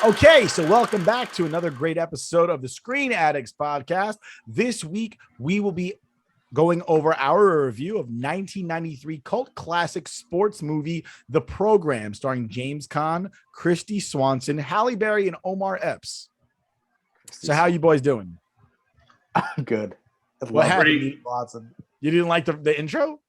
Okay, so welcome back to another great episode of the Screen Addicts podcast. This week, we will be going over our review of 1993 cult classic sports movie, The Program, starring James Caan, Kristy Swanson, Halle Berry, and Omar Epps. So how you boys doing? I'm good. What happened? You didn't like the intro?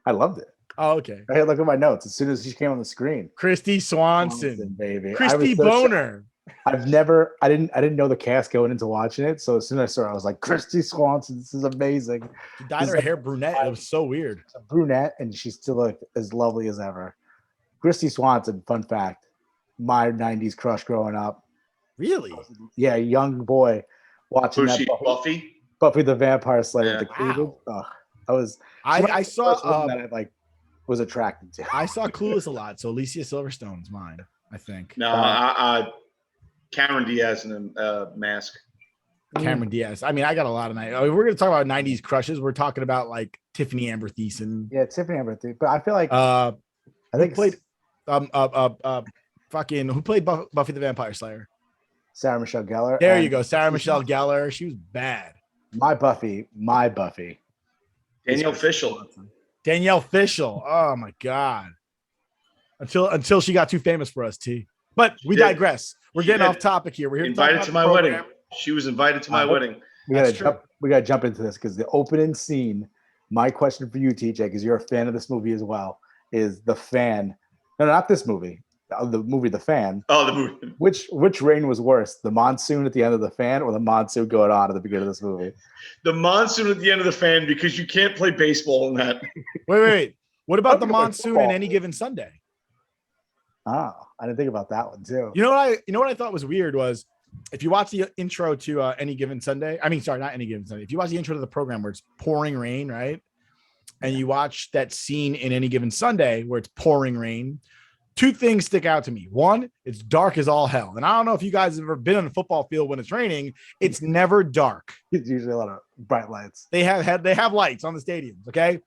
I loved it. Oh, okay. I had to look at my notes as soon as she came on the screen. Kristy Swanson, baby. Kristy Boner. I didn't know the cast going into watching it. So as soon as I saw her, I was like, Kristy Swanson, this is amazing. She dyed her hair brunette. It was so weird. A brunette, and she's still like as lovely as ever. Kristy Swanson, fun fact, my 90s crush growing up. Really? Yeah, young boy watching that Buffy the Vampire Slayer. Wow. I saw that I was attracted to. I saw Clueless a lot, so Alicia Silverstone's mine, I think. No, Cameron Diaz in a mask. Cameron Diaz. I mean, I got a lot of night. We're going to talk about 90s crushes. We're talking about like Tiffany Amber Thiessen. Yeah, Tiffany Amber Thiessen. But I feel like I think played who played Buffy the Vampire Slayer? Sarah Michelle Gellar. There you go, Sarah Michelle Gellar. She was bad. My Buffy. Danielle Fishel. Danielle Fishel. Oh my God. Until she got too famous for us, T. But we digress. We're getting off topic here. We're here invited to my wedding. She was invited to my wedding. We gotta jump into this because the opening scene. My question for you, TJ, because you're a fan of this movie as well, is the fan. No, not this movie. The movie The Fan. Oh, the movie. Which rain was worse, the monsoon at the end of The Fan or the monsoon going on at the beginning of this movie? The monsoon at the end of The Fan, because you can't play baseball in that. Wait. What about the monsoon in Any Given Sunday? Oh, I didn't think about that one too. You know what I thought was weird was if you watch the intro to Any Given Sunday. I mean, sorry, not Any Given Sunday. If you watch the intro to the program where it's pouring rain, right? And you watch that scene in Any Given Sunday where it's pouring rain. Two things stick out to me. One, it's dark as all hell. And I don't know if you guys have ever been on a football field when it's raining. It's never dark. It's usually a lot of bright lights. They have lights on the stadiums, okay?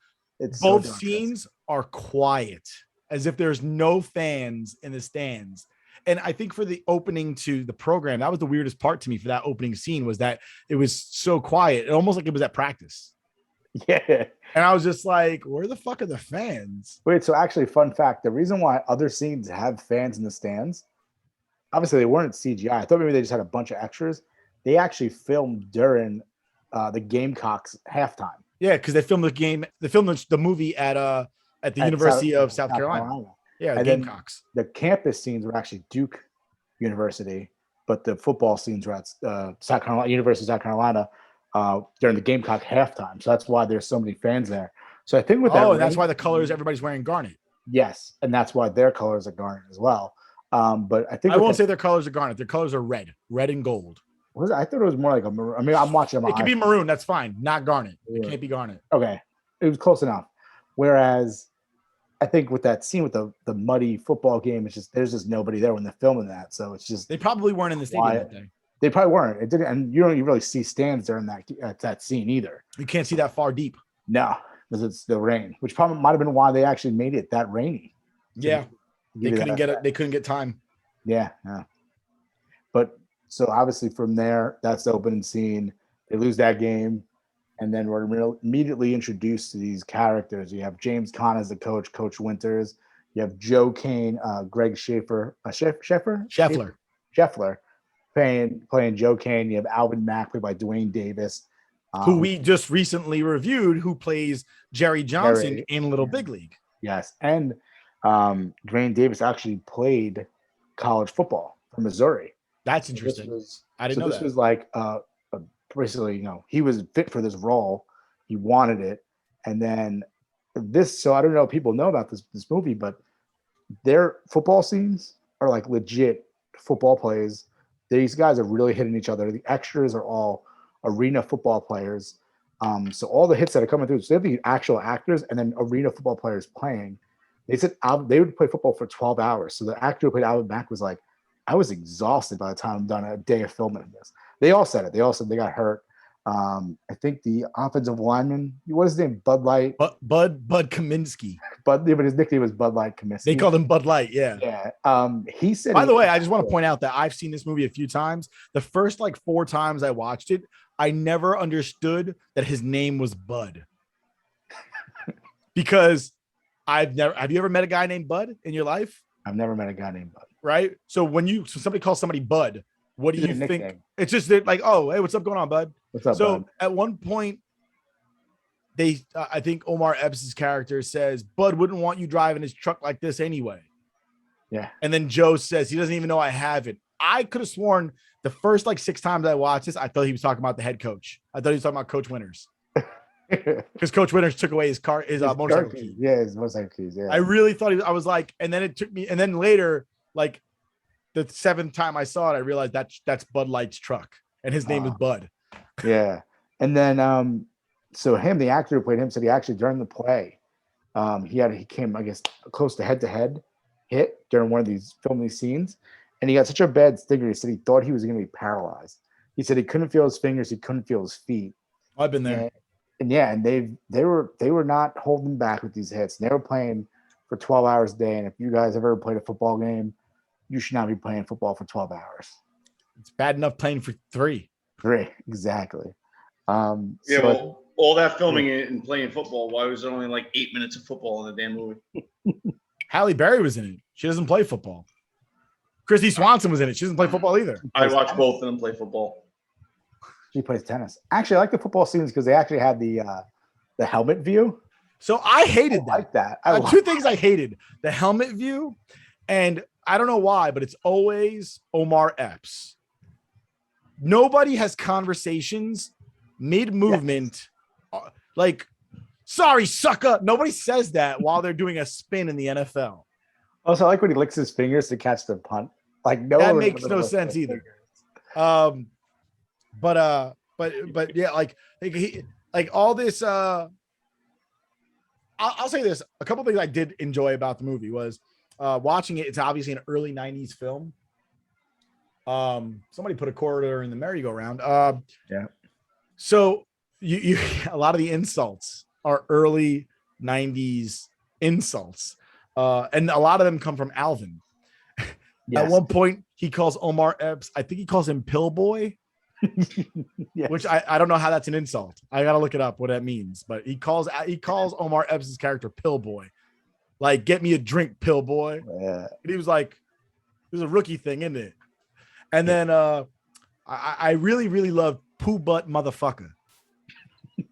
Both scenes are quiet, as if there's no fans in the stands. And I think for the opening to the program, that was the weirdest part to me for that opening scene was that it was so quiet. It almost like it was at practice. Yeah. And I was just like, where the fuck are the fans? Wait, so actually, fun fact, the reason why other scenes have fans in the stands, obviously they weren't CGI. I thought maybe they just had a bunch of extras. They actually filmed during the Gamecocks halftime. Yeah, because they filmed the movie at the University of South Carolina. Yeah, and Gamecocks. The campus scenes were actually Duke University, but the football scenes were at University of South Carolina. During the Gamecock halftime, so that's why there's so many fans there. So I think with that, that's why the colors everybody's wearing garnet. Yes, and that's why their colors are garnet as well. But I think I won't say their colors are garnet. Their colors are red and gold. I thought it was more like a maroon. I mean, I'm watching them. It could be maroon. That's fine. Not garnet. It can't be garnet. Okay, it was close enough. Whereas I think with that scene with the muddy football game, there's just nobody there when they're filming that. So it's just they probably weren't in the stadium that day. They probably weren't. It didn't, and you don't even really see stands during that scene either. You can't see that far deep. No, because it's the rain, which probably might have been why they actually made it that rainy. Yeah, they couldn't get it. They couldn't get time. Yeah. But so obviously from there, that's the opening scene. They lose that game, and then we're immediately introduced to these characters. You have James Caan as the coach, Coach Winters. You have Joe Kane, Greg Scheffler. Playing Joe Kane. You have Alvin Mack played by Dwayne Davis, who we just recently reviewed, who plays Jerry Johnson in Little Big League. Yes, and Dwayne Davis actually played college football for Missouri. That's interesting. I didn't know that. This was like basically, he was fit for this role. He wanted it, and then this. So I don't know if people know about this movie, but their football scenes are like legit football plays. These guys are really hitting each other. The extras are all arena football players. So all the hits that are coming through, so they have the actual actors and then arena football players playing. They said they would play football for 12 hours. So the actor who played Alvin Mack was like, I was exhausted by the time I'm done a day of filming this. They all said it. They all said they got hurt. I think the offensive lineman, what is his name? Bud Light. Bud Kaminsky. But his nickname was Bud Light Kaminsky. They called him Bud Light. Yeah. Yeah. He said. By the way, I just want to point out that I've seen this movie a few times. The first 4 times I watched it, I never understood that his name was Bud. Because have you ever met a guy named Bud in your life? I've never met a guy named Bud. Right. So when somebody calls somebody Bud, what do you think? Nickname. It's just like, oh, hey, what's up going on, Bud? What's up, so Bud? At one point, I think Omar Epps' character says, Bud wouldn't want you driving his truck like this anyway. Yeah. And then Joe says he doesn't even know I have it. I could have sworn the first 6 times I watched this, I thought he was talking about the head coach. I thought he was talking about Coach Winters. Because Coach Winters took away his motorcycle keys. Yeah, his motorcycle keys. Yeah. I really thought I was like, and then it took me, and then later, the 7th time I saw it, I realized that's Bud Light's truck, and his name is Bud. Yeah. And then so the actor who played him said he actually during the play, he came, I guess, close to head hit during one of these filming these scenes, and he got such a bad stinger. He said he thought he was going to be paralyzed. He said he couldn't feel his fingers, he couldn't feel his feet. I've been there. And they were not holding back with these hits. They were playing for 12 hours a day. And if you guys have ever played a football game, you should not be playing football for 12 hours. It's bad enough playing for 3. 3, exactly. Well, all that filming and playing football, why was there only 8 minutes of football in the damn movie? Halle Berry was in it. She doesn't play football. Kristy Swanson was in it. She doesn't play football either. I watched both of them play football. She plays tennis. Actually, I like the football scenes because they actually had the helmet view. So I hated that. I like that. 2 things I hated: the helmet view, and I don't know why, but it's always Omar Epps. Nobody has conversations mid-movement, sorry, sucker. Nobody says that while they're doing a spin in the NFL. Also, I like when he licks his fingers to catch the punt. That makes no sense either. But yeah, all this. I'll say this: a couple things I did enjoy about the movie was watching it. It's obviously an early '90s film. Somebody put a quarter in the merry-go-round. Yeah. So you a lot of the insults are early '90s insults, and a lot of them come from Alvin. Yes. At one point, he calls Omar Epps. I think he calls him Pillboy. Yes. Which I don't know how that's an insult. I gotta look it up what that means. But he calls Omar Epps' character Pillboy, get me a drink, Pillboy. Yeah. And he was like, it was a rookie thing, isn't it? And then I really love Pooh Butt Motherfucker.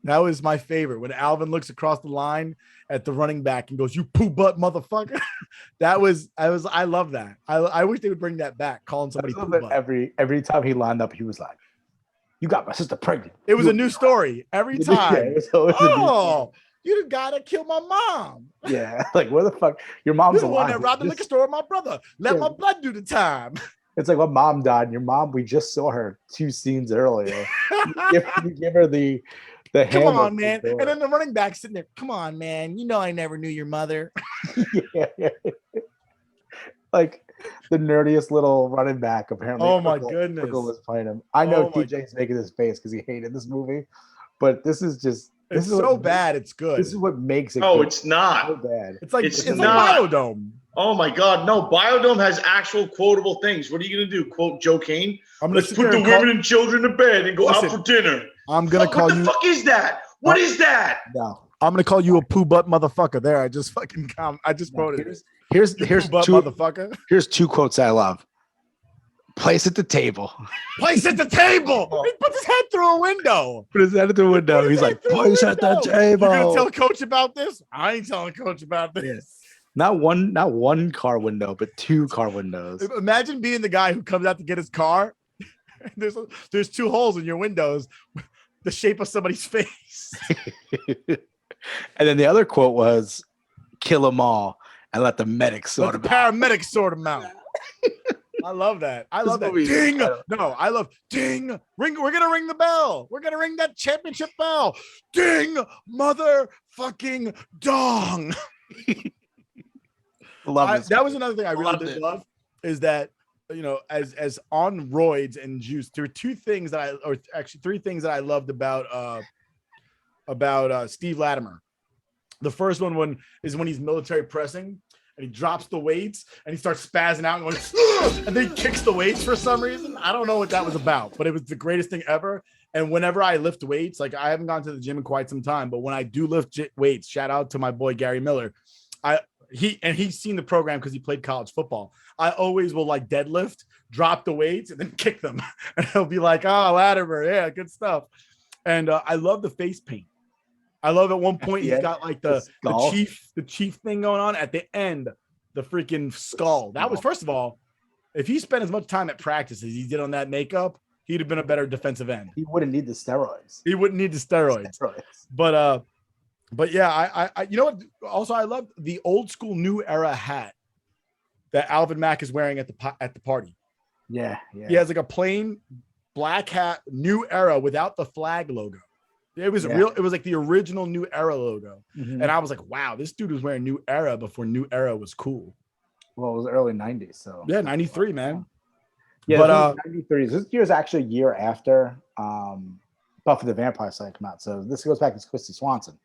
That was my favorite when Alvin looks across the line at the running back and goes, "You Pooh Butt Motherfucker." I love that. I wish they would bring that back, calling somebody Pooh Butt. Every time he lined up, he was like, "You got my sister pregnant." It was a new story every time. Yeah, you the guy that killed my mom. Yeah, where the fuck? Your mom's the one that robbed the liquor store with my brother. Let my blood do the time. It's like when mom died. And your mom, we just saw her 2 scenes earlier. you give her the come on, man. And then the running back sitting there. Come on, man. You know I never knew your mother. Yeah. The nerdiest little running back, apparently. Oh my goodness. Urkel was playing him. I know TJ's making this face because he hated this movie, but this is just it's so bad. It's good. This is what makes it. Oh, good. it's not. So bad. It's like Biodome. Oh my God, no! Biodome has actual quotable things. What are you gonna do? Quote Joe Kane? Let's put the women and children to bed and go out for dinner. I'm gonna call you. What the fuck is that? What is that? No, I'm gonna call you a Pooh Butt Motherfucker. There, I just wrote it. Here's Butt two motherfucker. Here's 2 quotes I love. Place at the table. Place at the table. He put his head through a window. Put his head at the window. He's like, place at the table. You gonna tell Coach about this? I ain't telling Coach about this. Yes. Not one car window, but 2 car windows. Imagine being the guy who comes out to get his car. There's 2 holes in your windows, the shape of somebody's face. And then the other quote was, "Kill them all and let the medics sort them out." Paramedics sort them out. I love that. I love that. Ding. No, I love ding. Ring. We're gonna ring the bell. We're gonna ring that championship bell. Ding, motherfucking dong. Love that was another thing I really did love is that as on roids and juice, there were three things that I loved about Steve Latimer. The first one is when he's military pressing and he drops the weights and he starts spazzing out and going, and then he kicks the weights for some reason. I don't know what that was about, but it was the greatest thing ever. And whenever I lift weights, like I haven't gone to the gym in quite some time, but when I do lift weights, shout out to my boy Gary Miller. He's seen the program because he played college football. I always will like deadlift, drop the weights, and then kick them. And he'll be like, "Oh, Latimer, yeah, good stuff." And I love the face paint. I love at one point he's got like the chief thing going on at the end, the freaking skull. That was, first of all, if he spent as much time at practice as he did on that makeup, he'd have been a better defensive end. He wouldn't need the steroids. But yeah, I you know what? Also, I love the old school new era hat that Alvin Mack is wearing at the party. Yeah. He has like a plain black hat, new era without the flag logo. It was real. It was like the original New Era logo, and I was like, "Wow, this dude was wearing New Era before New Era was cool." Well, it was early '90s, so yeah, '93, man. Yeah, but '93. This year's actually a year after Buffy the Vampire Slayer came out, so this goes back to Kristy Swanson,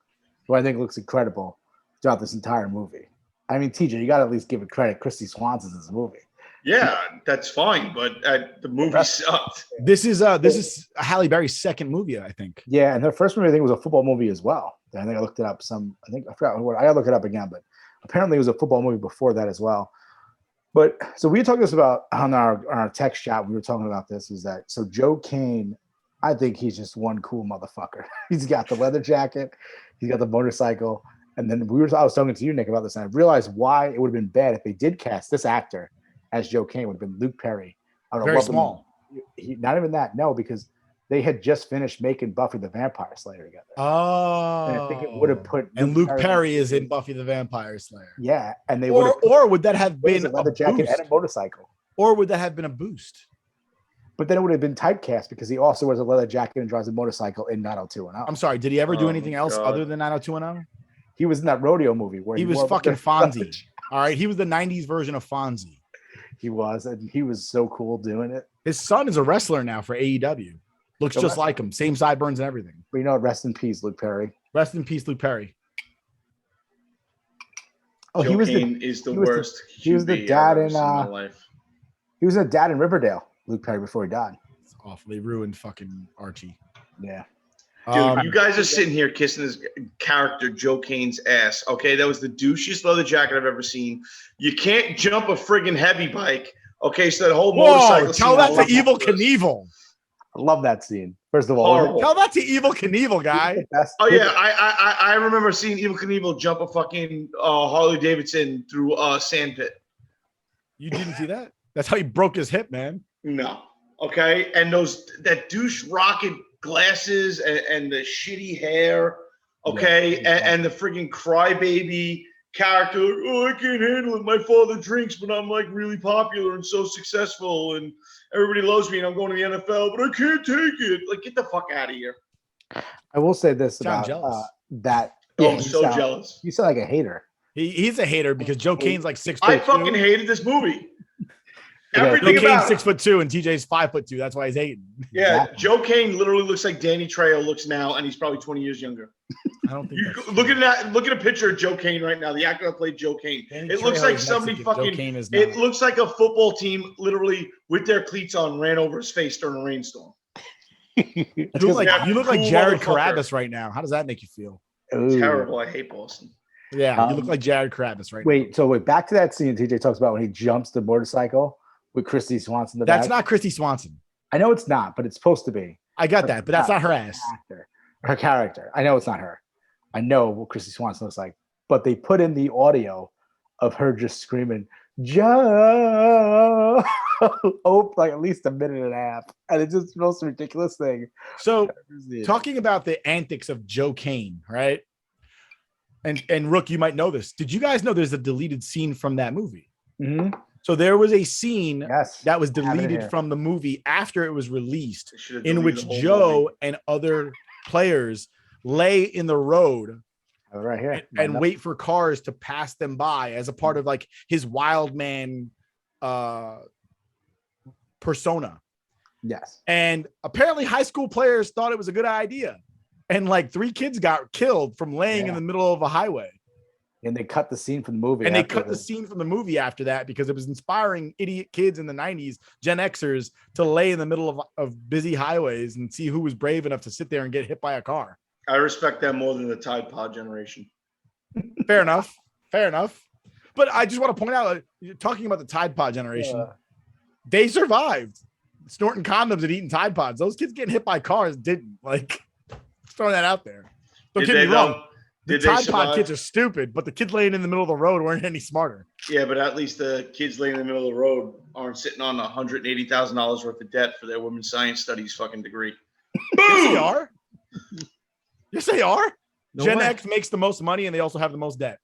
who I think looks incredible throughout this entire movie. I mean, TJ, you got to at least give it credit. Kristy Swanson's in this movie. Yeah, that's fine, but the movie sucked. This is Halle Berry's second movie, I think. Yeah, and her first movie I think was a football movie as well. I think I looked it up. I forgot what. I gotta look it up again, but apparently it was a football movie before that as well. But so we were talking this about on our text chat. We were talking about this. Is that so? Joe Caan, I think he's just one cool motherfucker. He's got the leather jacket, he's got the motorcycle, and then I was talking to you, Nick, about this, and I realized why it would have been bad if they did cast this actor as Joe Caan. Would have been Luke Perry. I don't know, very small. Not even that. No, because they had just finished making Buffy the Vampire Slayer together. Oh, and I think it would have put. And Luke Perry is in Buffy the Vampire Slayer. Yeah, and they or would that have been a leather jacket and a motorcycle? Or would that have been a boost? But then it would have been typecast because he also wears a leather jacket and drives a motorcycle in 90210. I'm sorry, did he ever do anything else other than 90210? He was in that rodeo movie where he was fucking Fonzie. All right, he was the '90s version of Fonzie. He was, and he was so cool doing it. His son is a wrestler now for AEW. Looks just like him. Same sideburns and everything. But you know, rest in peace, Luke Perry. Rest in peace, Luke Perry. Oh, Joe Caan is the worst. He was the dad in my life. He was a dad in Riverdale, Luke Perry, before he died. It's awful. They ruined fucking Archie. Yeah. Dude, you guys are sitting here kissing this character, Joe Caan's ass. Okay, that was the douchiest leather jacket I've ever seen. You can't jump a friggin' heavy bike. Okay, so that whole motorcycle. Tell that to Evil Knievel. I love that scene. First of all, tell that to Evil Knievel, guy. Oh yeah, I remember seeing Evil Knievel jump a fucking Harley Davidson through a sand pit. You didn't see that? That's how he broke his hip, man. No. Okay, and that douche rocket glasses and the shitty hair. Okay, and the friggin' crybaby character. Oh, I can't handle it. My father drinks, but I'm like really popular and so successful, and everybody loves me, and I'm going to the NFL, but I can't take it. Like, get the fuck out of here. I will say this about that. Yeah, I'm so jealous. You sound like a hater. He's a hater because Joe Caan's like 6'2". I fucking hated this movie. Everything Joe Caan's 6'2" and TJ's 5'2". That's why he's hating. Yeah, exactly. Joe Caan literally looks like Danny Trejo looks now, and he's probably 20 years younger. I don't think. Look at a picture of Joe Caan right now. The actor that played Joe Caan. It looks like somebody fucking. It looks like a football team literally with their cleats on ran over his face during a rainstorm. You look like Jared Carabas right now. How does that make you feel? Ooh. Terrible. I hate Boston. Yeah, you look like Jared Carabas right now. Wait, back to that scene TJ talks about when he jumps the motorcycle with Kristy Swanson. That's not Kristy Swanson. I know it's not, but it's supposed to be. I got that, but that's not her ass. Her character. I know it's not her. I know what Kristy Swanson looks like, but they put in the audio of her just screaming, Joe, like at least a minute and a half. And it's just the most ridiculous thing. So talking about the antics of Joe Caan, right? And Rook, you might know this. Did you guys know there's a deleted scene from that movie? Mm-hmm. So there was a scene that was deleted from the movie after it was released, in which Joe and other players lay in the road right here and wait for cars to pass them by as a part of like his wild man persona. Yes. And apparently high school players thought it was a good idea. And like 3 kids got killed from laying in the middle of a highway. And they cut the scene from the movie. And they cut the scene from the movie after that because it was inspiring idiot kids in the 90s, Gen Xers, to lay in the middle of busy highways and see who was brave enough to sit there and get hit by a car. I respect that more than the Tide Pod generation. Fair enough. But I just want to point out, talking about the Tide Pod generation, they survived snorting condoms and eating Tide Pods. Those kids getting hit by cars didn't. Like, throwing that out there. Don't get me wrong. The Tide Pod kids are stupid, but the kids laying in the middle of the road weren't any smarter. Yeah, but at least the kids laying in the middle of the road aren't sitting on $180,000 worth of debt for their women's science studies fucking degree. Yes, they are. Yes, they are. No Gen way. X makes the most money, and they also have the most debt.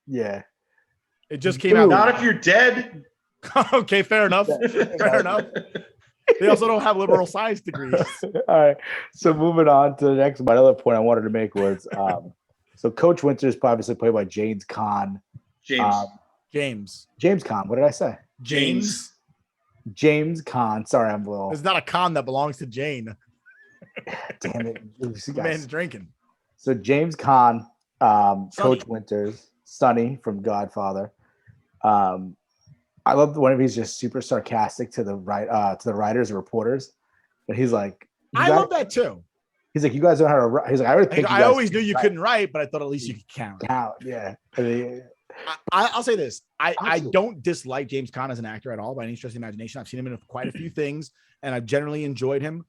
Yeah. It just came out. Not if you're dead. Okay, fair enough. Fair enough. They also don't have liberal science degrees. All right. So moving on to the next, my other point I wanted to make was, so Coach Winters obviously played by James Caan. James Caan. What did I say? James Caan. Sorry, I'm a little. There's not a con that belongs to Jane. Damn it. The man's drinking. So James Caan, Coach Winters, Sonny from Godfather. I love when he's just super sarcastic to the writers and reporters. But he's like, I love that too. He's like, you guys know how to write. He's like, I always knew you couldn't write, but I thought at least you could count. Yeah. I'll say this. I don't dislike James Caan as an actor at all by any stretch of the imagination. I've seen him in quite a few things, and I've generally enjoyed him.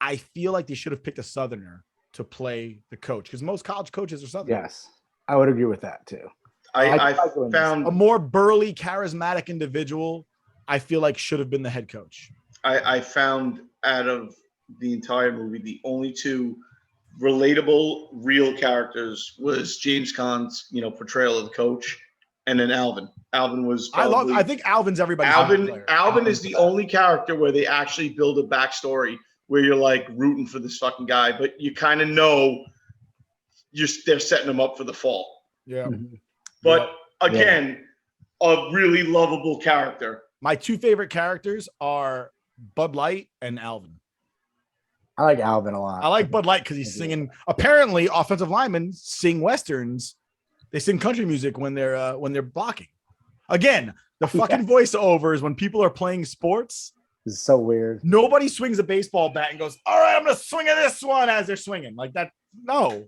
I feel like they should have picked a Southerner to play the coach because most college coaches are Southern. Yes, I would agree with that too. I found a more burly, charismatic individual. I feel like should have been the head coach. I found out of the entire movie, the only 2 relatable, real characters was James Caan's, portrayal of the coach, and then Alvin. Alvin was. I think Alvin's everybody's. Alvin is the only character where they actually build a backstory where you're like rooting for this fucking guy, but you kind of know they're setting him up for the fall. Yeah. But again, a really lovable character. My 2 favorite characters are Bud Light and Alvin. I like Alvin a lot. I like Bud Light because he's singing. Apparently, offensive linemen sing westerns. They sing country music when they're blocking. Again, the fucking voiceovers when people are playing sports. This is so weird. Nobody swings a baseball bat and goes, "All right, I'm gonna swing at this one" as they're swinging like that. No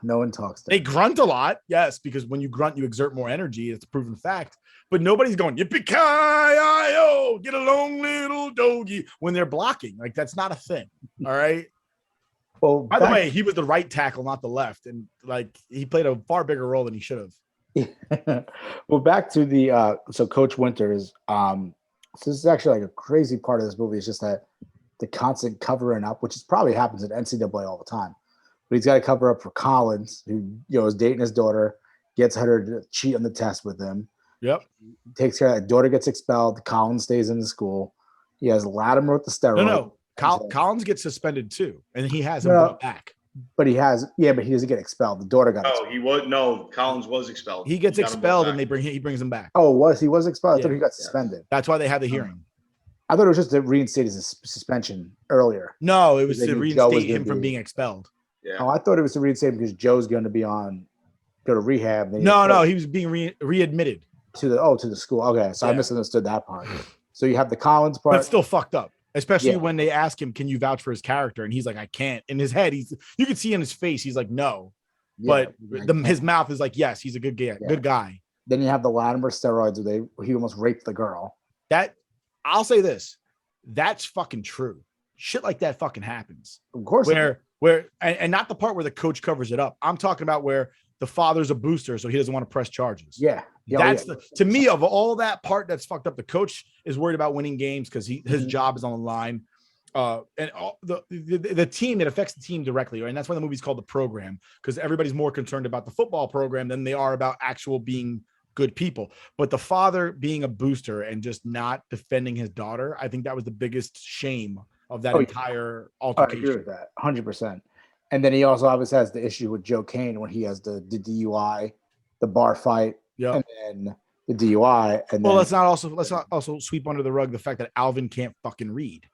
one talks. They grunt a lot, yes, because when you grunt, you exert more energy. It's a proven fact. But nobody's going yippee-ki-yo, get along, little doggy when they're blocking. Like that's not a thing. All right. Well, by the way, he was the right tackle, not the left, and like he played a far bigger role than he should have. Well, back to the so Coach Winters. So this is actually like a crazy part of this movie. It's just that the constant covering up, which is probably happens at NCAA all the time. But he's got to cover up for Collins, who is dating his daughter, gets her to cheat on the test with him. Yep. Takes care of that. Daughter gets expelled. Collins stays in the school. He has Latimer with the steroid. No. Collins gets suspended too, and he has him brought back. But he doesn't get expelled. The daughter got expelled. Collins was expelled. He gets expelled, and he brings him back. Oh, he was expelled? I thought he got suspended. That's why they had the hearing. I thought it was just to reinstate his suspension earlier. No, it was to reinstate him from being expelled. Yeah. Oh, I thought it was to reinstate him because Joe's going to go to rehab. No, he was being readmitted to the school. Okay, so I misunderstood that part. So you have the Collins part. That's still fucked up, especially when they ask him, "Can you vouch for his character?" And he's like, "I can't." In his head, you can see in his face, he's like, "No," but his mouth is like, "Yes, he's a good guy." Good guy. Then you have the Latimer steroids where he almost raped the girl. That I'll say this, that's fucking true. Shit like that fucking happens. Of course. And not the part where the coach covers it up. I'm talking about where the father's a booster, so he doesn't want to press charges. Yeah. To me, of all that part that's fucked up, the coach is worried about winning games because his job is on the line. And the team, it affects the team directly, right? And that's why the movie's called The Program, because everybody's more concerned about the football program than they are about actual being good people. But the father being a booster and just not defending his daughter, I think that was the biggest shame of that entire altercation. I agree with that 100%. And then he also obviously has the issue with Joe Caan when he has the DUI, the bar fight, and then the DUI, and Well, then let's not also sweep under the rug the fact that Alvin can't fucking read.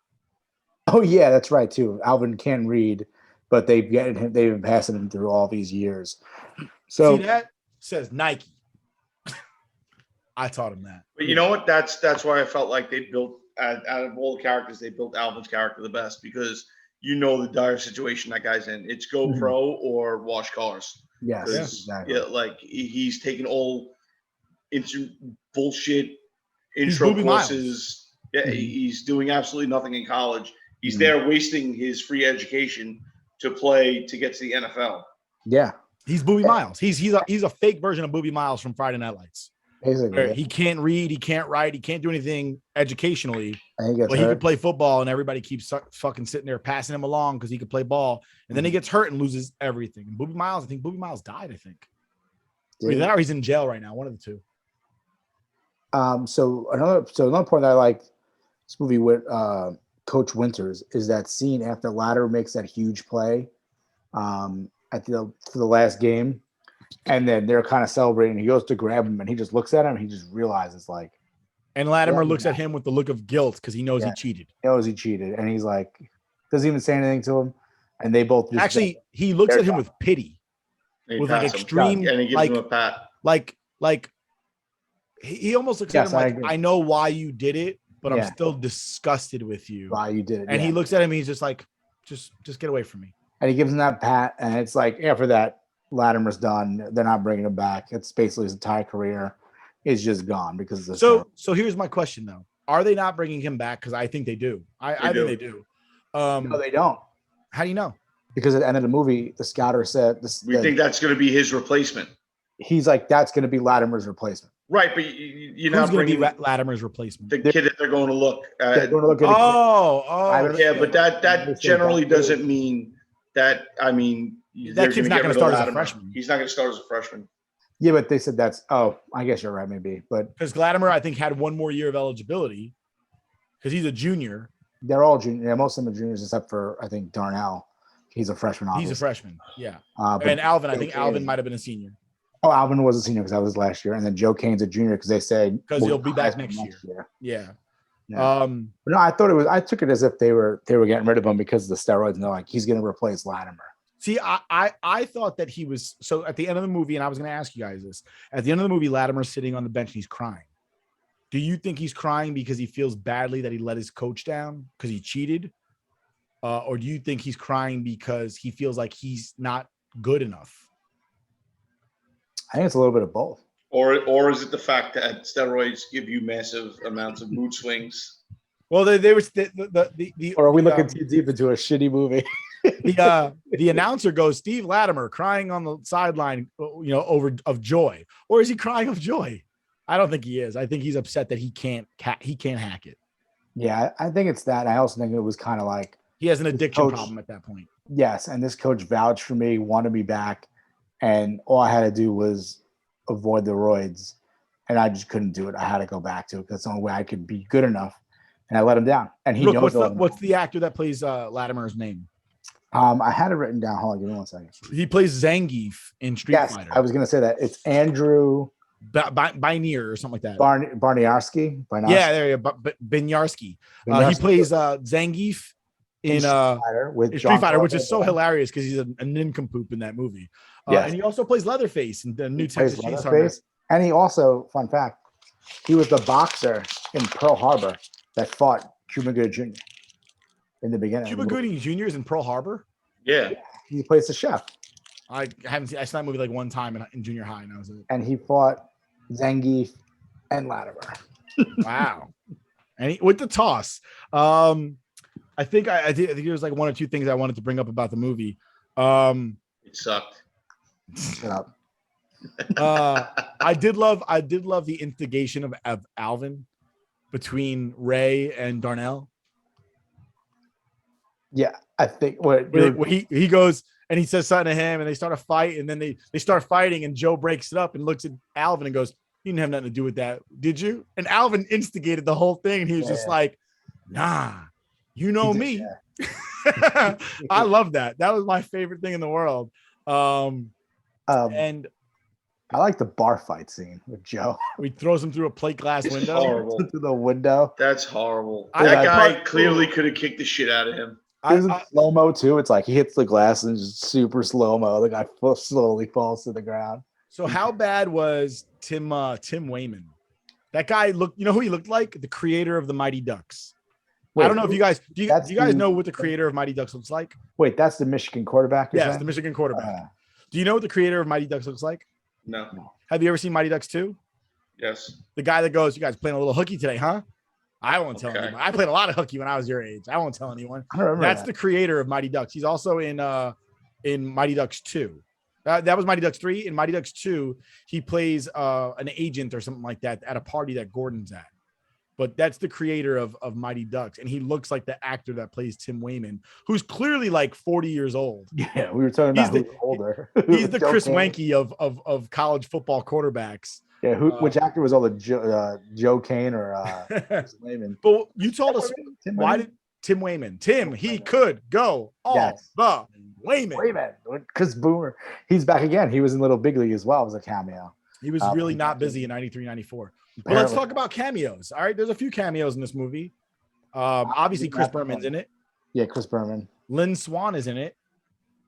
oh yeah, that's right too. Alvin can read, but they've been passing him through all these years. So see that says Nike. I taught him that. But you know what? That's why I felt like they built out of all the characters, they built Alvin's character the best because you know the dire situation that guy's in. It's go pro or wash cars. yes, exactly. Yeah, like he's taking all bullshit He's intro Booby courses. Yeah, he's doing absolutely nothing in college. He's there wasting his free education to play to get to the NFL. Yeah, he's Booby Miles. He's a fake version of Booby Miles from Friday Night Lights. basically. He can't read, he can't write, he can't do anything educationally. And But he could play football, and everybody keeps fucking sitting there passing him along because he could play ball. And then he gets hurt and loses everything. And Booby Miles, I think Booby Miles died. I think. Either that or he's in jail right now. One of the two. So another point that I like this movie with Coach Winters is that scene after Ladder makes that huge play for the last game, and then they're kind of celebrating. He goes to grab him, and he just looks at him. And he just realizes like. And Latimer looks at him with the look of guilt because he knows he cheated. He knows he cheated, and he's like, doesn't even say anything to him. And they both just actually he looks at him with pity, with like extreme, and he gives him a pat. Like he almost looks at him like, I know why you did it, but I'm still disgusted with you. Why you did it? And he looks at him, and he's just like, just get away from me. And he gives him that pat, and it's like after that, Latimer's done. They're not bringing him back. It's basically his entire career is just gone because of this. So here's my question though: are they not bringing him back? Because I think they do. I think they do. No, they don't. How do you know? Because at the end of the movie, the scouter said this. We think that's going to be his replacement. He's like, that's going to be Latimer's replacement. Right, but you're not bringing Latimer's replacement. The kid that they're going to look at. They're going to look at yeah, but that generally doesn't mean that. I mean, that kid's not going to start as a freshman. He's not going to start as a freshman. Yeah, but they said that's. Oh, I guess you're right, maybe. But because Latimer, I think, had one more year of eligibility because he's a junior. They're all junior. Yeah, most of them are juniors, except for I think Darnell. He's a freshman. Obviously. He's a freshman. Yeah. And Alvin, I think Alvin might have been a senior. Oh, Alvin was a senior because that was last year, and then Joe Kane's a junior because they said because he'll be back next year. Yeah. But no, I thought it was. I took it as if they were getting rid of him because of the steroids, and they're like, he's going to replace Latimer. See, I thought that he was so at the end of the movie, and I was going to ask you guys this. At the end of the movie, Latimer's sitting on the bench and he's crying. Do you think he's crying because he feels badly that he let his coach down because he cheated? Or do you think he's crying because he feels like he's not good enough? I think it's a little bit of both. Or is it the fact that steroids give you massive amounts of mood swings? Well, they were the or are we looking too deep into a shitty movie? The announcer goes, Steve Latimer crying on the sideline, of joy, or is he crying of joy? I don't think he is. I think he's upset that he can't hack it. Yeah, I think it's that. I also think it was kind of like he has an addiction problem at that point. Yes, and this coach vouched for me, wanted me back, and all I had to do was avoid the roids, and I just couldn't do it. I had to go back to it because that's the only way I could be good enough, and I let him down. And he knows what's the actor that plays Latimer's name? I had it written down. Hold on, give me 1 second. He plays Zangief in Street Fighter. I was going to say that. It's Andrew Binier or something like that. Barniarski. Yeah, there you go. Binyarski. He plays Zangief in Street Fighter, which is so hilarious because he's a nincompoop in that movie. And he also plays Leatherface in the new Texas Chainsaw. And he also, fun fact, he was the boxer in Pearl Harbor that fought Cuba Gooding Jr. in the beginning. Cuba Gooding Jr. is in Pearl Harbor? Yeah. He plays the chef. I haven't seen. I saw that movie like one time in junior high, and that was it. And he fought Zangief and Latimer. Wow. And with the toss. I think there was like one or two things I wanted to bring up about the movie. It sucked. Shut up. I did love the instigation of Alvin between Ray and Darnell. Yeah, I think he goes and he says something to him, and they start a fight, and then they start fighting, and Joe breaks it up and looks at Alvin and goes, "You didn't have nothing to do with that, did you?" And Alvin instigated the whole thing, and he was just like, "Nah, you know me." Yeah. I love that. That was my favorite thing in the world. And I like the bar fight scene with Joe. He throws him through a plate glass It's window. horrible. Through the window. That's horrible. I- That I- guy but- clearly could have kicked the shit out of him. It was in slow mo too. It's like he hits the glass and just super slow mo. The guy slowly falls to the ground. So how bad was Tim Wayman? That guy looked. You know who he looked like? The creator of the Mighty Ducks. I don't know if you guys do. You guys know what the creator of Mighty Ducks looks like? Wait, that's the Michigan quarterback. Yes, the Michigan quarterback. Do you know what the creator of Mighty Ducks looks like? No. Have you ever seen Mighty Ducks 2? Yes. The guy that goes, "You guys playing a little hooky today, huh?" I won't tell Okay. anyone. I played a lot of hooky when I was your age. I won't tell anyone. I don't remember That's that. the creator of Mighty Ducks. He's also in Mighty Ducks 2. That was Mighty Ducks 3. In Mighty Ducks 2, he plays an agent or something like that at a party that Gordon's at. But that's the creator of Mighty Ducks, and he looks like the actor that plays Tim Wayman, who's clearly like 40 years old. Yeah, we were talking about who's older. He's the Joe Chris Kane. Wanke of college football quarterbacks. Yeah, which actor was all the Joe Kane or Chris Wayman? But you told us Tim why Wayman? did Tim Wayman? He could go all Yes. the Wayman. Wayman, Chris Boomer. He's back again. He was in Little Big League as well as a cameo. He was really not busy in 93, 94. But let's talk about cameos. All right, there's a few cameos in this movie. Obviously, Chris Berman's in it. Yeah, Chris Berman. Lynn Swan is in it.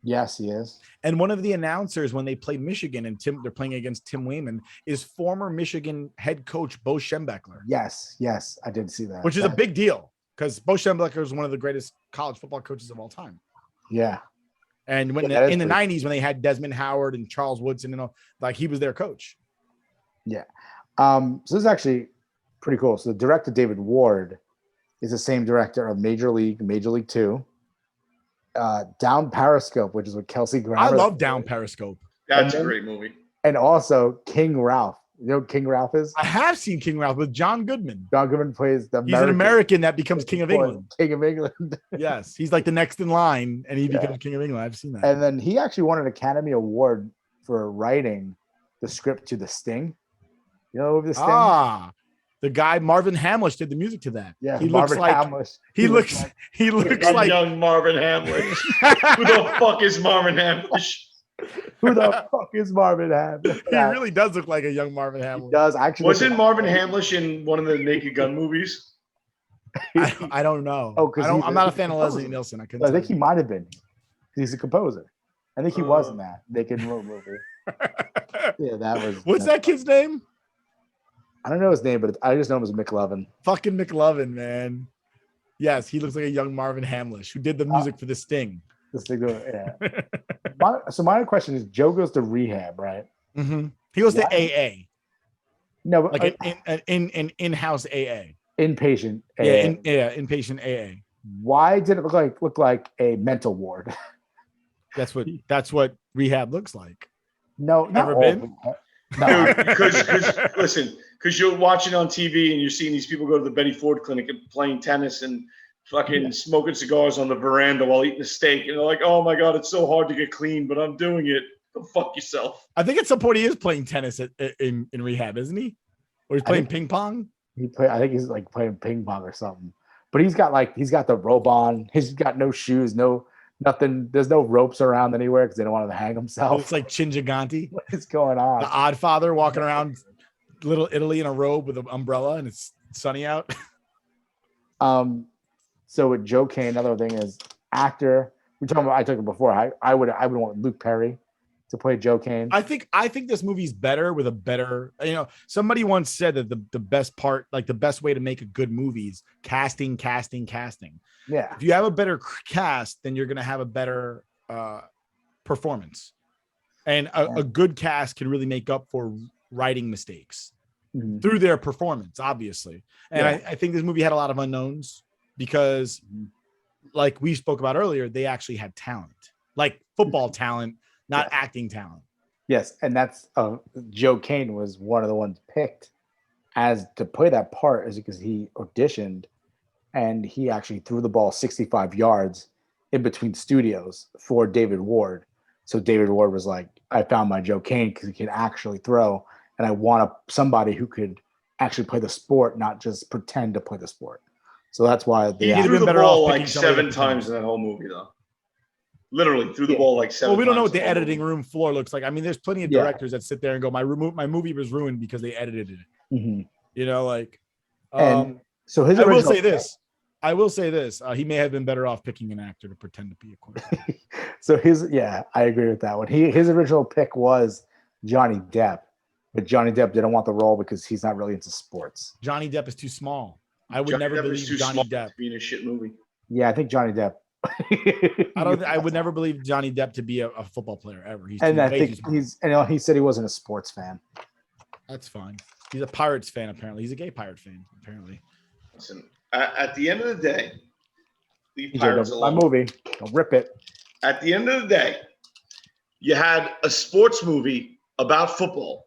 Yes, he is. And one of the announcers when they play Michigan and they're playing against Tim Wayman is former Michigan head coach Bo Schembechler. Yes, I did see that. Which is a big deal because Bo Schembechler is one of the greatest college football coaches of all time. Yeah. And when in the 90s, when they had Desmond Howard and Charles Woodson and all, like he was their coach. Yeah. So this is actually pretty cool. So the director, David Ward, is the same director of Major League 2, Down Periscope, which is with Kelsey Grammer. I love Down Periscope. That's a great movie. And also King Ralph. You know who King Ralph is? I have seen King Ralph with John Goodman. John Goodman plays the He's an American that becomes King of England. King of England. Yes, he's like the next in line, and he becomes King of England. I've seen that. And then he actually won an Academy Award for writing the script to The Sting. You know The Sting? The guy Marvin Hamlish did the music to that. Yeah, he looks Marvin like Hamlish. he looks like young Marvin Hamlish. Who the fuck is Marvin Hamlish? Who the fuck is Marvin Hamlish? He really does look like a young Marvin Hamlish. He does actually. Wasn't Marvin Hamlish in one of the Naked Gun movies? I don't know. Oh, because I'm not a fan of Leslie Nielsen. I couldn't. I think he might have been. He's a composer. I think he was in that Naked movie. Yeah, that was. What's that kid's name? I don't know his name, but I just know him as McLovin. Fucking McLovin, man. Yes, he looks like a young Marvin Hamlish who did the music for The Sting. This thing, yeah. So my question is, Joe goes to rehab, right? Mm-hmm. He goes to AA. No, but Like an in-house AA. Inpatient. Inpatient AA. Why did it look like a mental ward? That's what rehab looks like. No, not Never all been? of them. No, Because you're watching on TV and you're seeing these people go to the Betty Ford clinic and playing tennis and fucking smoking cigars on the veranda while eating a steak, and they're like, "Oh my god, it's so hard to get clean, but I'm doing it." Go fuck yourself. I think at some point he is playing tennis in rehab, isn't he? Or he's playing ping pong. I think he's like playing ping pong or something. But he's got the robe on. He's got no shoes, nothing. There's no ropes around anywhere because they don't want him to hang himself. It's like Chinjaganti, What is going on? the Odd Father, walking around Little Italy in a robe with an umbrella, and it's sunny out. So with Joe Kane, another thing is actor. We're talking about. I took it before. I would want Luke Perry to play Joe Kane. I think this movie's better with a better. Somebody once said that the best part, like the best way to make a good movie is casting. Yeah. If you have a better cast, then you're gonna have a better performance, and a good cast can really make up for writing mistakes through their performance, obviously. And I think this movie had a lot of unknowns because, like we spoke about earlier, they actually had talent, like football talent, not acting talent. Yes, and that's Joe Kane was one of the ones picked as to play that part, is because he auditioned and he actually threw the ball 65 yards in between studios for David Ward. So David Ward was like, I found my Joe Kane because he can actually throw, and I want somebody who could actually play the sport, not just pretend to play the sport. So that's why He threw the ball like 7 times in that whole movie, though. Literally threw the ball like 7 Well, we don't know times what the all editing over. room floor looks like. I mean, there's plenty of directors that sit there and go, my movie was ruined because they edited it. Mm-hmm. You know, like, And so his I will original say this. He may have been better off picking an actor to pretend to be a quarterback. So I agree with that one. His original pick was Johnny Depp, but Johnny Depp didn't want the role because he's not really into sports. Johnny Depp is too small. I would Johnny never Depp believe is too Johnny small Depp. to be in a shit movie. Yeah, I think Johnny Depp. I would never believe Johnny Depp to be a football player ever. He said he wasn't a sports fan. That's fine. He's a Pirates fan, apparently. He's a gay pirate fan, apparently. Listen, at the end of the day, leave DJ, Pirates my alone. movie. Don't rip it. At the end of the day, you had a sports movie about football,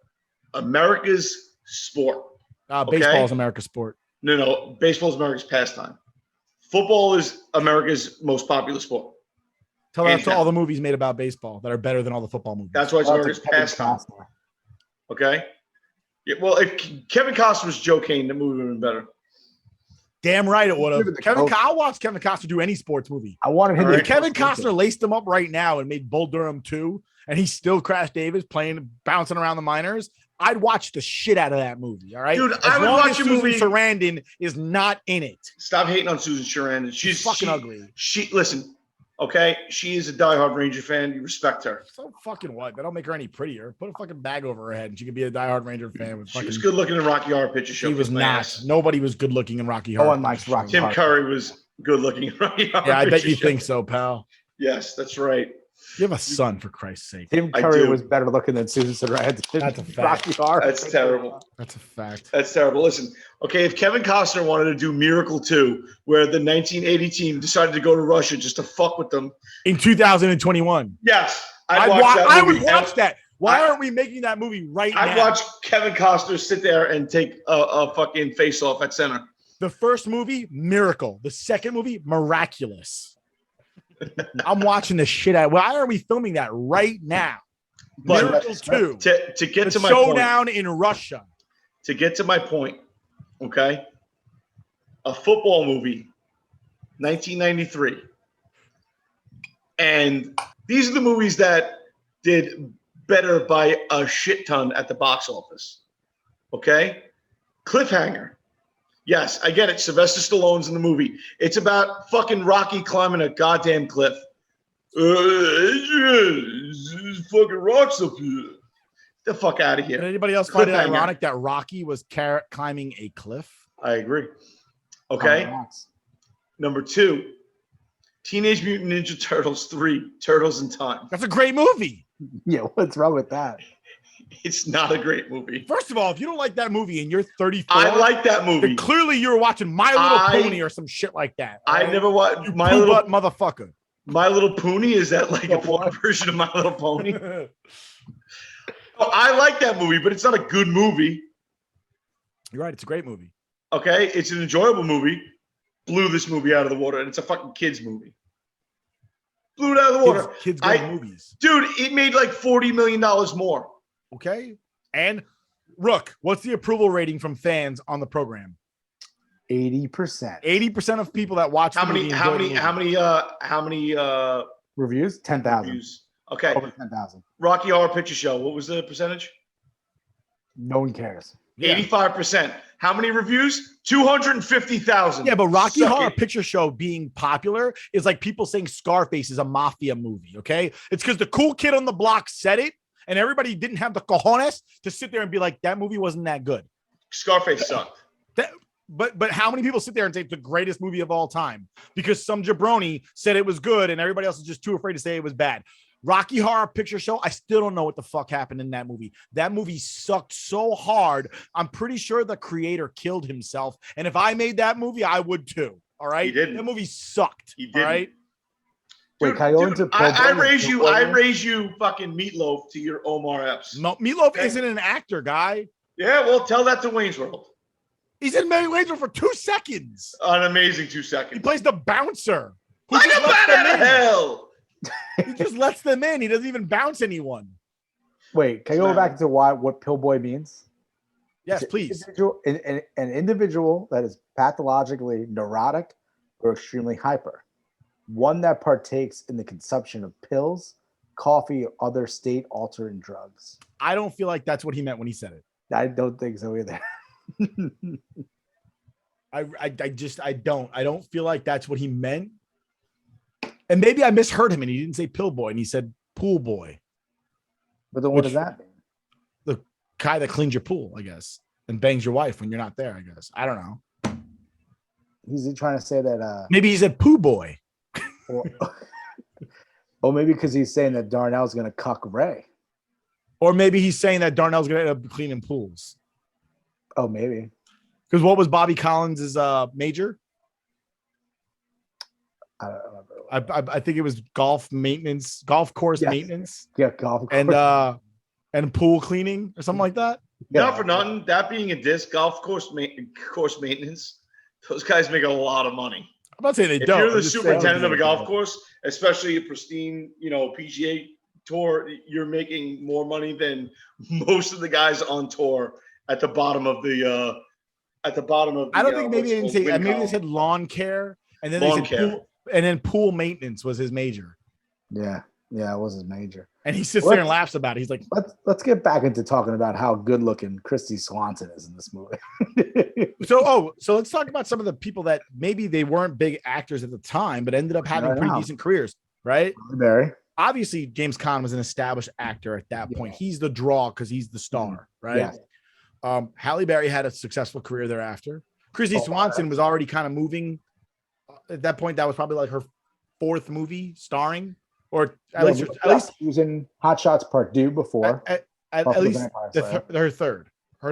America's sport. Baseball is America's sport. No, baseball is America's pastime. Football is America's most popular sport. Tell that to all the movies made about baseball that are better than all the football movies. That's why it's America's pastime. Okay? Yeah, well, if Kevin Costner was Joe Kane, the movie would have been better. Damn right it would have. I'll watch Kevin Costner do any sports movie. I wanted him If Kevin Costner laced him up right now and made Bull Durham 2, and he's still Crash Davis bouncing around the minors, I'd watch the shit out of that movie. All right, dude, I would watch a movie. Susan Sarandon is not in it. Stop hating on Susan Sarandon. She's fucking ugly. Listen, okay, she is a diehard Ranger fan. You respect her. So fucking what? That don't make her any prettier. Put a fucking bag over her head, and she could be a diehard Ranger fan. With she was good looking in Rocky Horror Picture Show. She was not. Nobody was good looking in Rocky Horror. No one likes Rocky. Tim Curry was good looking in Rocky Horror. Yeah, I bet you think so, pal. Yes, that's right. You have a son, for Christ's sake. Tim Curry was better looking than Susan Sarandon. That's a fact. Rocky Horror. That's terrible. That's a fact. That's terrible. Listen, okay, if Kevin Costner wanted to do Miracle 2, where the 1980 team decided to go to Russia just to fuck with them. In 2021. Yes. I would watch that. Why aren't we making that movie right now? I'd watch Kevin Costner sit there and take a fucking face off at center. The first movie, Miracle. The second movie, Miraculous. I'm watching the shit out. Why are we filming that right now? But Miracle 2. To get to my showdown in Russia. To get to my point, okay? A football movie, 1993. And these are the movies that did better by a shit ton at the box office. Okay? Cliffhanger. Yes, I get it. Sylvester Stallone's in the movie. It's about fucking Rocky climbing a goddamn cliff. There's fucking rocks up here. Get the fuck out of here. Did anybody else find it ironic that Rocky was climbing a cliff? I agree. Okay. Number 2, Teenage Mutant Ninja Turtles 3, Turtles in Time. That's a great movie. Yeah, what's wrong with that? It's not a great movie. First of all, if you don't like that movie and you're 34, I like that movie. Then clearly you were watching My Little Pony or some shit like that. Right? I never watched My Little motherfucker. My Little Pony, is that like a porn version of My Little Pony? I like that movie, but it's not a good movie. You're right. It's a great movie. Okay, it's an enjoyable movie. Blew this movie out of the water, and it's a fucking kids movie. Blew it out of the water. Kids go to movies. Dude, it made like $40 million more. Okay. And Rook, what's the approval rating from fans on the program? 80%. 80% of people that watch how many reviews? 10,000. Reviews. Okay. Over 10,000. Rocky Horror Picture Show. What was the percentage? No one cares. 85%. How many reviews? 250,000. Yeah, but Rocky Horror Picture Show being popular is like people saying Scarface is a mafia movie, okay? It's because the cool kid on the block said it, and everybody didn't have the cojones to sit there and be like, that movie wasn't that good. Scarface sucked. But how many people sit there and say it's the greatest movie of all time? Because some jabroni said it was good, and everybody else is just too afraid to say it was bad. Rocky Horror Picture Show, I still don't know what the fuck happened in that movie. That movie sucked so hard. I'm pretty sure the creator killed himself. And if I made that movie, I would too. All right. He didn't. That movie sucked. He didn't. All right. Wait, can I go into I raise you fucking Meatloaf to your Omar Epps. No, Meatloaf isn't an actor, guy. Yeah, well, tell that to Wayne's World. He's in Wayne's World for 2 seconds. An amazing 2 seconds. He plays the bouncer. Like a bat out of hell. He just lets them in. He doesn't even bounce anyone. Wait, can I go back to what Pillboy means? Yes, please. An individual that is pathologically neurotic or extremely hyper. one that partakes in the consumption of pills, coffee, or other state-altering drugs. I don't feel like that's what he meant when he said it. I don't think so either. I don't feel like that's what he meant. And maybe I misheard him and he didn't say pill boy and he said pool boy. But then what does that mean? The guy that cleans your pool, I guess, and bangs your wife when you're not there, I guess. I don't know. He's trying to say that maybe he said poo boy. Or maybe because he's saying that Darnell's gonna cuck Ray. Or maybe he's saying that Darnell's gonna end up cleaning pools. Oh, maybe. Because what was Bobby Collins's major? I don't remember. I think it was golf course maintenance. Yeah, golf course. And pool cleaning or something like that. Yeah. Not for nothing. That being a disc golf course maintenance, those guys make a lot of money. I'm not saying they If don't. you're the I'm just saying- superintendent of a golf course, especially a pristine, PGA tour, you're making more money than most of the guys on tour at the bottom of the. I don't think maybe they didn't say. Maybe they said lawn care, and then they said pool, and then pool maintenance was his major. Yeah, it was his major. And he sits there and laughs about it. He's like, let's get back into talking about how good looking Kristy Swanson is in this movie. so let's talk about some of the people that maybe they weren't big actors at the time, but ended up having pretty decent careers, right? Halle Berry. Obviously, James Caan was an established actor at that point. He's the draw because he's the star, right? Yeah. Halle Berry had a successful career thereafter. Kristy Swanson was already kind of moving at that point. That was probably like her fourth movie starring, or at least she was in Hot Shots Part 2 before. At least her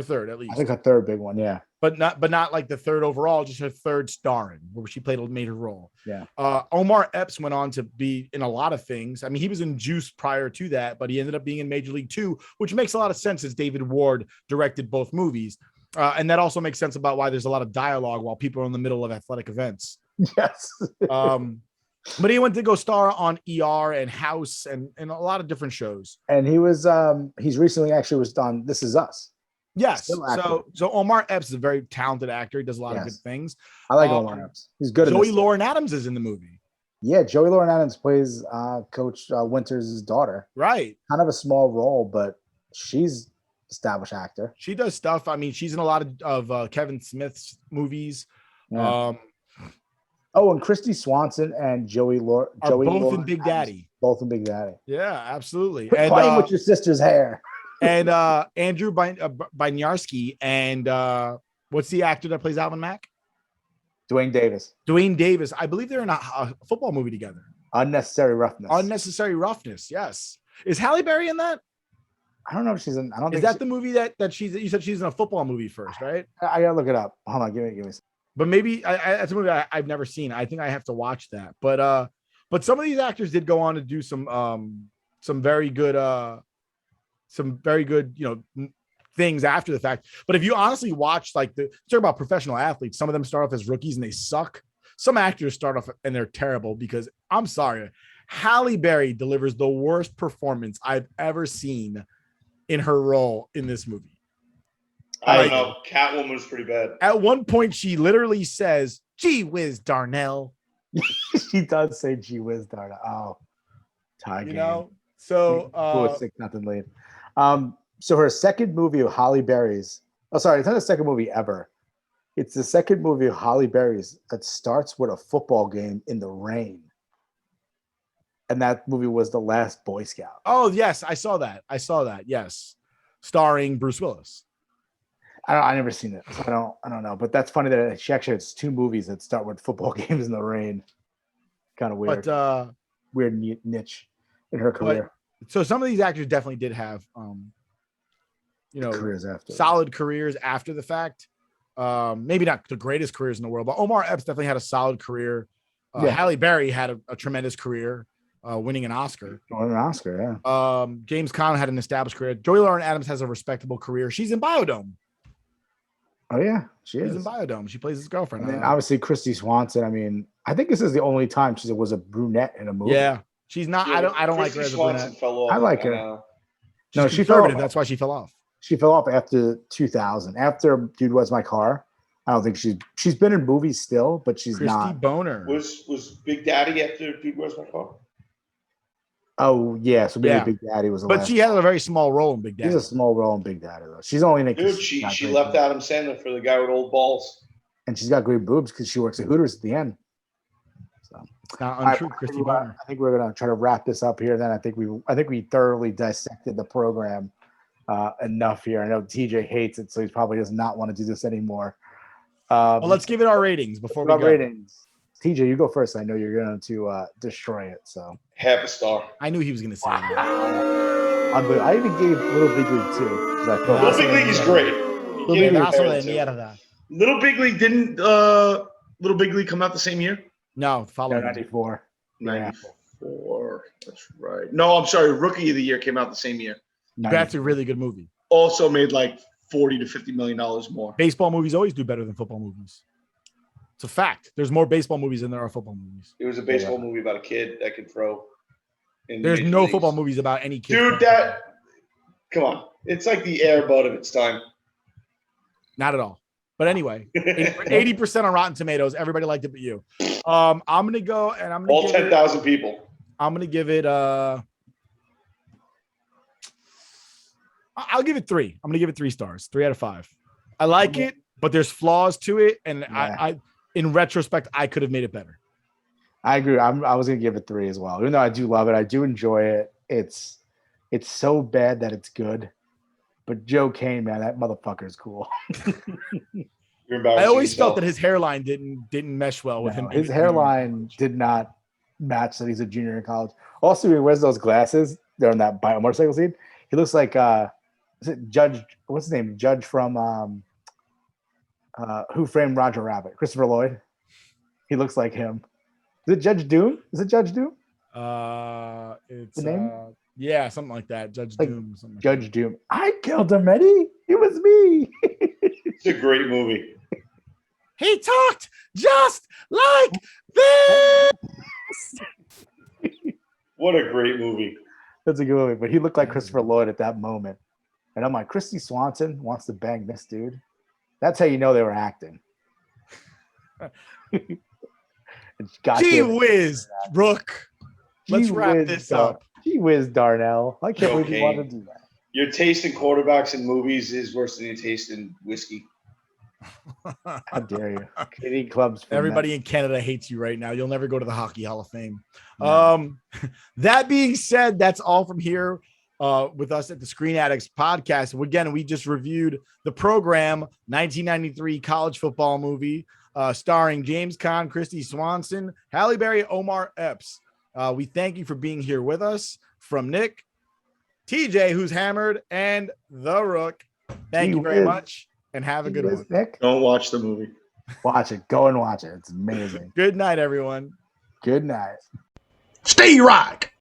third at least. I think her third big one, yeah. But not like the third overall, just her third starring, where she played a major role. Yeah. Omar Epps went on to be in a lot of things. I mean, he was in Juice prior to that, but he ended up being in Major League 2, which makes a lot of sense as David Ward directed both movies. And that also makes sense about why there's a lot of dialogue while people are in the middle of athletic events. Yes. But he went to go star on ER and House and a lot of different shows. And he was he's recently actually was on This Is Us. Yes. So Omar Epps is a very talented actor. He does a lot of good things. I like Omar Epps. He's good. Joey Lauren Adams is in the movie. Yeah, Joey Lauren Adams plays Coach Winters' daughter. Right. Kind of a small role, but she's established actor. She does stuff. I mean, she's in a lot of Kevin Smith's movies. Yeah. And Kristy Swanson and Joey both Lauren in Big Daddy. Both in Big Daddy. Yeah, absolutely. Quit playing with your sister's hair. And Andrew Bynarski and what's the actor that plays Alvin Mack? Dwayne Davis. I believe they're in a football movie together. Unnecessary Roughness. Yes. Is Halle Berry in that? I don't know if she's in. I don't. Is that the movie that you said she's in a football movie first, right? I gotta look it up. Hold on, give me. But maybe that's a movie I've never seen. I think I have to watch that. But some of these actors did go on to do some very good things after the fact. But if you honestly watch talk about professional athletes, some of them start off as rookies and they suck. Some actors start off and they're terrible because I'm sorry, Halle Berry delivers the worst performance I've ever seen in her role in this movie. I don't know. Catwoman was pretty bad. At one point, she literally says, "Gee whiz, Darnell." She does say "Gee whiz, Darnell." Oh, tie game. So sick, nothing late. So her second movie of Halle Berry's. Oh, sorry, it's not the second movie ever. It's the second movie of Halle Berry's that starts with a football game in the rain. And that movie was The Last Boy Scout. Oh, yes, I saw that. Yes, starring Bruce Willis. I never seen it. So I don't know. But that's funny that she actually has two movies that start with football games in the rain. Kind of weird. But weird niche in her career. So some of these actors definitely did have careers after. Solid careers after the fact. Maybe not the greatest careers in the world, but Omar Epps definitely had a solid career. Halle Berry had a tremendous career, winning an Oscar. Yeah. James Caan had an established career. Joey Lauren Adams has a respectable career. She's in Biodome. Oh yeah, she's in Biodome. She plays his girlfriend. And then obviously Kristy Swanson. I mean, I think this is the only time she was a brunette in a movie. Yeah, she's not. Yeah, I don't like her as a brunette. I like her. No, she fell off. That's why she fell off. She fell off after 2000. After Dude, Was My Car? I don't think she's been in movies still, but she's Kristy not. Boner. Was Big Daddy after Dude, Where's My Car? Oh yeah, so maybe Yeah. Big Daddy was the But last she had one. a very small role in Big Daddy. She's a small role in Big Daddy though. She's only in it Dude, 'cause she's got she great left boobs. Adam Sandler for the guy with old balls. And she's got great boobs because she works at Hooters at the end. So Not all right, untrue, Kristy Boner. I think we're gonna try to wrap this up here. Then I think we thoroughly dissected the program enough here. I know TJ hates it, so he probably does not want to do this anymore. Well, let's give it our ratings before we go. Ratings. TJ, you go first. I know you're going to destroy it. So Half a star. I knew he was going to say that. unbelievable. I even gave Little Big League 2 because I thought Little Big League is great. Little Big League- Little Big League didn't Little Big League come out the same year? No, follow 94. Yeah. 94. That's right. No, I'm sorry. Rookie of the Year came out the same year. That's a really good movie. Also made like $40 to $50 million more. Baseball movies always do better than football movies. It's a fact. There's more baseball movies than there are football movies. It was a baseball movie about a kid that could throw. There's no football movies about any kid. Dude, come on. It's like the Air Bud of its time. Not at all. But anyway, 80% on Rotten Tomatoes. Everybody liked it but you. I'm gonna go and I'm gonna all 10,000 people. I'm gonna give it I'll give it 3. I'm gonna give it 3 stars, 3 out of 5. I like it, but there's flaws to it, and I in retrospect, I could have made it better. I agree. I was gonna give it 3 as well. Even though I do love it, I do enjoy it. It's so bad that it's good. But Joe Kane, man, that motherfucker is cool. I always felt that his hairline didn't mesh well with him. His hairline did not match that he's a junior in college. Also, he wears those glasses during that motorcycle scene. He looks like is it Judge? What's his name? Judge from Who Framed Roger Rabbit? Christopher Lloyd. He looks like him. Is it Judge Doom? Is it Judge Doom? It's the name? Yeah, something like that. Judge Doom. Something like Judge Doom. I killed him, Eddie. It was me. It's a great movie. He talked just like this. What a great movie. That's a good movie. But he looked like Christopher Lloyd at that moment. And I'm like, Kristy Swanson wants to bang this dude. That's how you know they were acting. Gee whiz, Rook. Let's wrap this up. Gee whiz, Darnell. I can't believe you want to do that. Your taste in quarterbacks and movies is worse than your taste in whiskey. How dare you? Canadian clubs. Everybody in Canada hates you right now. You'll never go to the Hockey Hall of Fame. No. That being said, that's all from here with us at the Screen Addicts podcast. Again, we just reviewed the program 1993 college football movie starring James Caan, Kristy Swanson, Halle Berry, Omar Epps. We thank you for being here with us. From Nick, TJ, who's hammered, and the Rook. Thank you very much. And have a good one. Nick. Don't watch the movie. Watch it. Go and watch it. It's amazing. Good night, everyone. Good night. Stay rock.